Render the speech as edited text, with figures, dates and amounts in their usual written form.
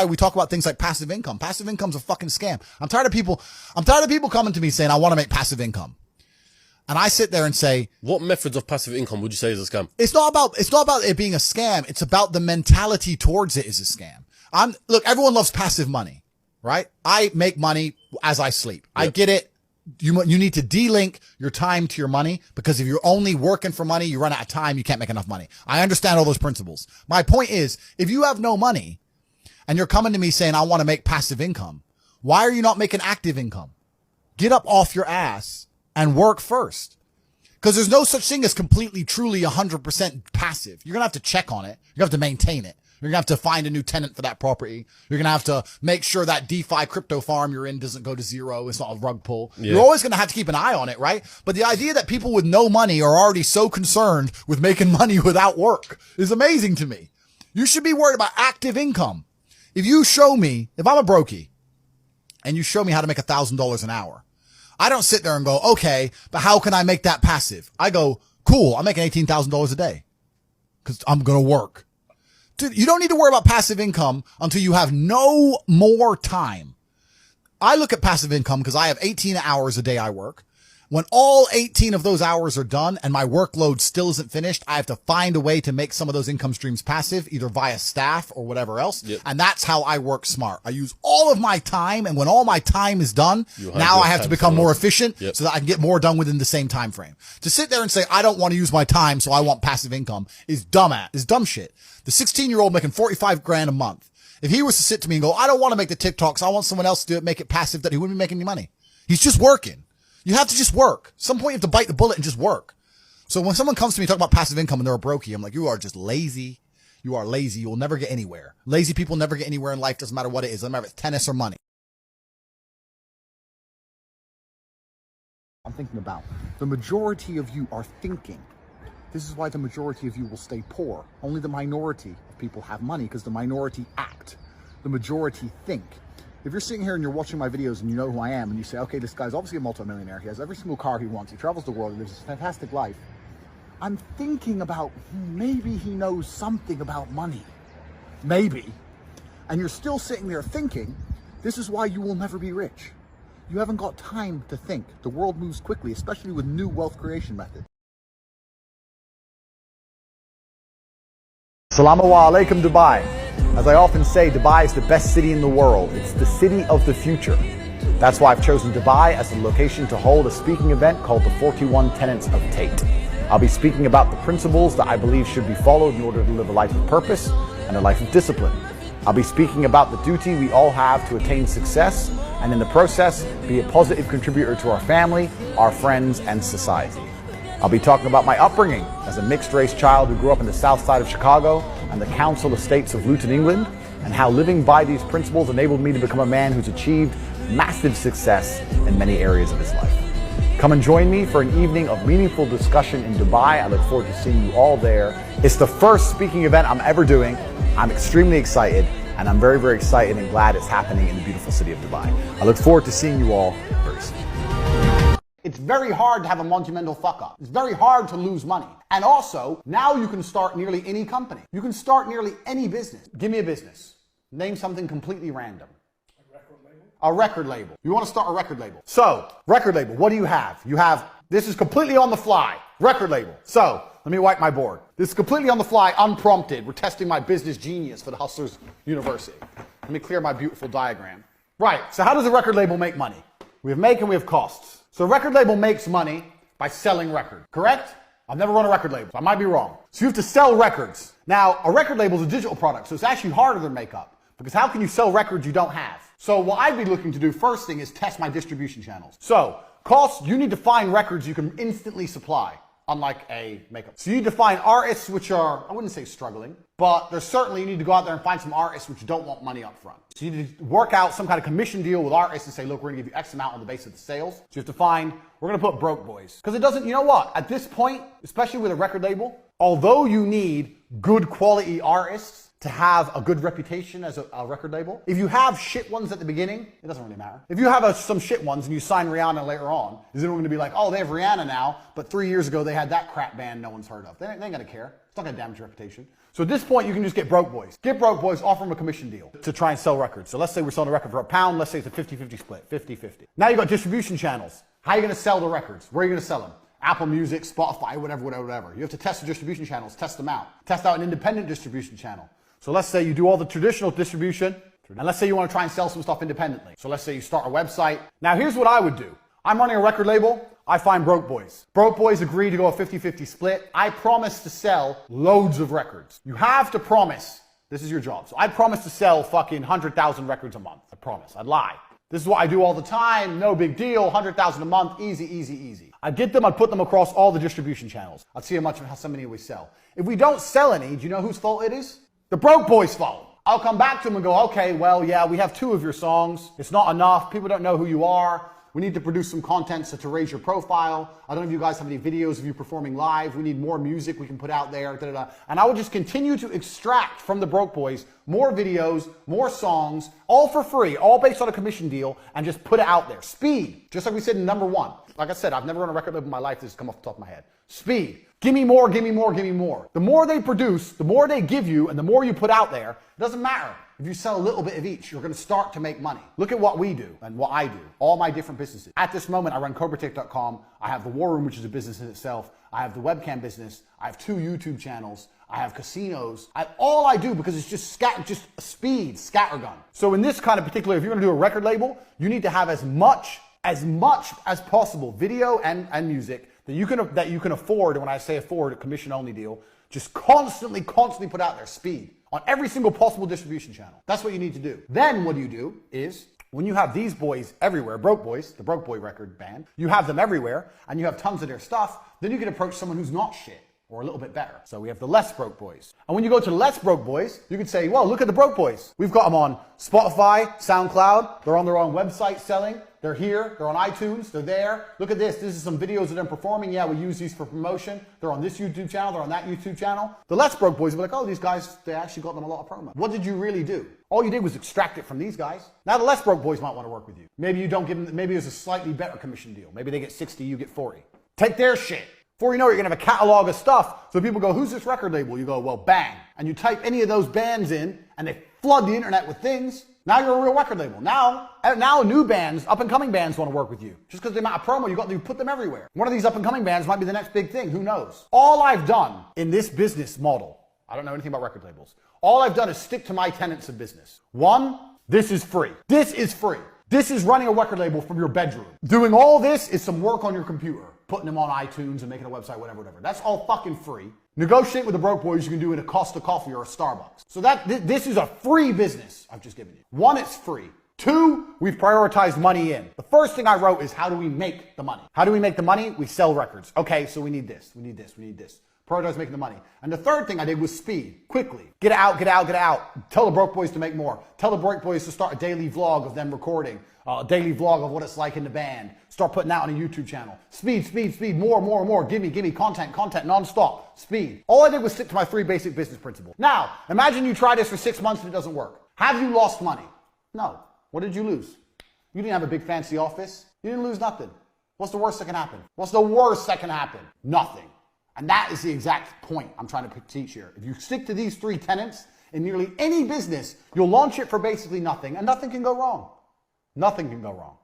We talk about things like passive income. Passive income's a fucking scam. I'm tired of people coming to me saying, I want to make passive income. And I sit there and say, what methods of passive income would you say is a scam? It's not about it being a scam. It's about the mentality towards it is a scam. Look, everyone loves passive money, right? I make money as I sleep. Yep. I get it. You need to de-link your time to your money, because if you're only working for money, you run out of time. You can't make enough money. I understand all those principles. My point is, if you have no money and you're coming to me saying, I want to make passive income, why are you not making active income? Get up off your ass and work first. Because there's no such thing as completely, truly 100% passive. You're going to have to check on it. You're going to have to maintain it. You're going to have to find a new tenant for that property. You're going to have to make sure that DeFi crypto farm you're in doesn't go to zero. It's not a rug pull. Yeah. You're always going to have to keep an eye on it, right? But the idea that people with no money are already so concerned with making money without work is amazing to me. You should be worried about active income. If you show me, if I'm a brokey and you show me how to make $1,000 an hour, I don't sit there and go, okay, but how can I make that passive? I go, cool, I'm making $18,000 a day because I'm going to work. Dude, you don't need to worry about passive income until you have no more time. I look at passive income because I have 18 hours a day I work. When all 18 of those hours are done and my workload still isn't finished, I have to find a way to make some of those income streams passive, either via staff or whatever else. Yep. And that's how I work smart. I use all of my time, and when all my time is done, now I have to become more efficient so that I can get more done within the same time frame. To sit there and say, I don't want to use my time, so I want passive income is dumb shit. The 16-year-old making 45 grand a month, if he was to sit to me and go, I don't want to make the TikToks, I want someone else to do it, make it passive, that he wouldn't be making any money. He's just working. You have to just work. Some point you have to bite the bullet and just work. So when someone comes to me talking about passive income and they're a brokey, I'm like, you are just lazy. You are lazy. You will never get anywhere. Lazy people never get anywhere in life. Doesn't matter what it is. Doesn't matter if it's tennis or money. I'm thinking about the majority of you are thinking. This is why the majority of you will stay poor. Only the minority of people have money, because the minority act. The majority think. If you're sitting here and you're watching my videos and you know who I am, and you say, okay, this guy's obviously a multimillionaire. He has every single car he wants. He travels the world. He lives a fantastic life. I'm thinking about maybe he knows something about money. Maybe. And you're still sitting there thinking, this is why you will never be rich. You haven't got time to think. The world moves quickly, especially with new wealth creation methods. Assalamu alaikum, Dubai. As I often say, Dubai is the best city in the world. It's the city of the future. That's why I've chosen Dubai as the location to hold a speaking event called the 41 Tenets of Tate. I'll be speaking about the principles that I believe should be followed in order to live a life of purpose and a life of discipline. I'll be speaking about the duty we all have to attain success, and in the process, be a positive contributor to our family, our friends, and society. I'll be talking about my upbringing as a mixed-race child who grew up in the south side of Chicago and the Council Estates of Luton, England, and how living by these principles enabled me to become a man who's achieved massive success in many areas of his life. Come and join me for an evening of meaningful discussion in Dubai. I look forward to seeing you all there. It's the first speaking event I'm ever doing. I'm extremely excited, and I'm very, very excited and glad it's happening in the beautiful city of Dubai. I look forward to seeing you all very soon. It's very hard to have a monumental fuck up. It's very hard to lose money. And also, now you can start nearly any company. You can start nearly any business. Give me a business. Name something completely random. A record label? A record label. You want to start a record label. So, record label, what do you have? You have, this is completely on the fly, record label. So, let me wipe my board. This is completely on the fly, unprompted. We're testing my business genius for the Hustlers University. Let me clear my beautiful diagram. Right, so how does a record label make money? We have make and we have costs. So a record label makes money by selling records, correct? I've never run a record label, so I might be wrong. So you have to sell records. Now, a record label is a digital product, so it's actually harder than makeup, because how can you sell records you don't have? So what I'd be looking to do first thing is test my distribution channels. So costs, you need to find records you can instantly supply, unlike a makeup. So you need to find artists which are, I wouldn't say struggling, but there's certainly, you need to go out there and find some artists which don't want money up front. So you need to work out some kind of commission deal with artists and say, look, we're gonna give you X amount on the basis of the sales. So you have to find, we're gonna put broke boys. Because it doesn't, you know what? At this point, especially with a record label, although you need good quality artists to have a good reputation as a record label, if you have shit ones at the beginning, it doesn't really matter. If you have some shit ones and you sign Rihanna later on, is everyone gonna be like, oh, they have Rihanna now, but 3 years ago they had that crap band no one's heard of. They ain't gonna care. It's not gonna damage your reputation. So at this point, you can just get broke boys. Get broke boys, offer them a commission deal to try and sell records. So let's say we're selling a record for £1. Let's say it's a 50-50 split, 50-50. Now you got distribution channels. How are you going to sell the records? Where are you going to sell them? Apple Music, Spotify, whatever. You have to test the distribution channels, test them out. Test out an independent distribution channel. So let's say you do all the traditional distribution, and let's say you want to try and sell some stuff independently. So let's say you start a website. Now here's what I would do. I'm running a record label. I find broke boys. Broke boys agree to go a 50-50 split. I promise to sell loads of records. You have to promise. This is your job. So I promise to sell fucking 100,000 records a month. I promise. I'd lie. This is what I do all the time. No big deal. 100,000 a month. Easy. I'd get them. I'd put them across all the distribution channels. I'd see how many we sell. If we don't sell any, do you know whose fault it is? The broke boys' fault. I'll come back to them and go, okay, well, yeah, we have 2 of your songs. It's not enough. People don't know who you are. We need to produce some content to raise your profile. I don't know if you guys have any videos of you performing live. We need more music we can put out there. And I would just continue to extract from the broke boys more videos, more songs, all for free, all based on a commission deal, and just put it out there. Speed, just like we said in number 1. Like I said, I've never run a record label in my life. This has come off the top of my head. Speed. Give me more. The more they produce, the more they give you, and the more you put out there, it doesn't matter. If you sell a little bit of each, you're going to start to make money. Look at what we do and what I do, all my different businesses. At this moment, I run CobraTick.com. I have the War Room, which is a business in itself. I have the webcam business. I have 2 YouTube channels. I have casinos. All I do, because it's just speed, scattergun. So in this kind of particular, if you're going to do a record label, you need to have as much as possible video and music that you can afford. And when I say afford, a commission only deal, just constantly put out there. Speed on every single possible distribution channel. That's what you need to do. Then what you do is, when you have these boys everywhere, broke boys, the broke boy record band, you have them everywhere and you have tons of their stuff, then you can approach someone who's not shit or a little bit better. So we have the less broke boys. And when you go to the less broke boys, you can say, well, look at the broke boys. We've got them on Spotify, SoundCloud. They're on their own website selling. They're here. They're on iTunes. They're there. Look at this. This is some videos of them performing. Yeah, we use these for promotion. They're on this YouTube channel. They're on that YouTube channal. The less broke boys will be like, oh, these guys, they actually got them a lot of promo. What did you really do? All you did was extract it from these guys. Now the less broke boys might want to work with you. Maybe you don't give them, maybe it's a slightly better commission deal. Maybe they get 60, you get 40. Take their shit. Before you know it, you're going to have a catalog of stuff. So people go, who's this record label? You go, well, bang. And you type any of those bands in and they flood the internet with things. Now you're a real record label. Now new bands, up-and-coming bands want to work with you. Just because the amount of promo you put them everywhere. One of these up-and-coming bands might be the next big thing. Who knows? All I've done in this business model, I don't know anything about record labels. All I've done is stick to my tenets of business. 1, this is free. This is free. This is running a record label from your bedroom. Doing all this is some work on your computer. Putting them on iTunes and making a website, whatever. That's all fucking free. Negotiate with the broke boys you can do in a Costa Coffee or a Starbucks. So this is a free business I've just given you. 1, it's free. 2, we've prioritized money in. The first thing I wrote is, how do we make the money? How do we make the money? We sell records. Okay, so we need this. Prioritize making the money. And the third thing I did was speed. Quickly. Get out. Tell the broke boys to make more. Tell the broke boys to start a daily vlog of them recording. A daily vlog of what it's like in the band. Start putting out on a YouTube channel. Speed. More. Give me content, non-stop. Speed. All I did was stick to my 3 basic business principles. Now, imagine you try this for 6 months and it doesn't work. Have you lost money? No. What did you lose? You didn't have a big fancy office. You didn't lose nothing. What's the worst that can happen? Nothing. And that is the exact point I'm trying to teach here. If you stick to these 3 tenets in nearly any business, you'll launch it for basically nothing, and nothing can go wrong. Nothing can go wrong.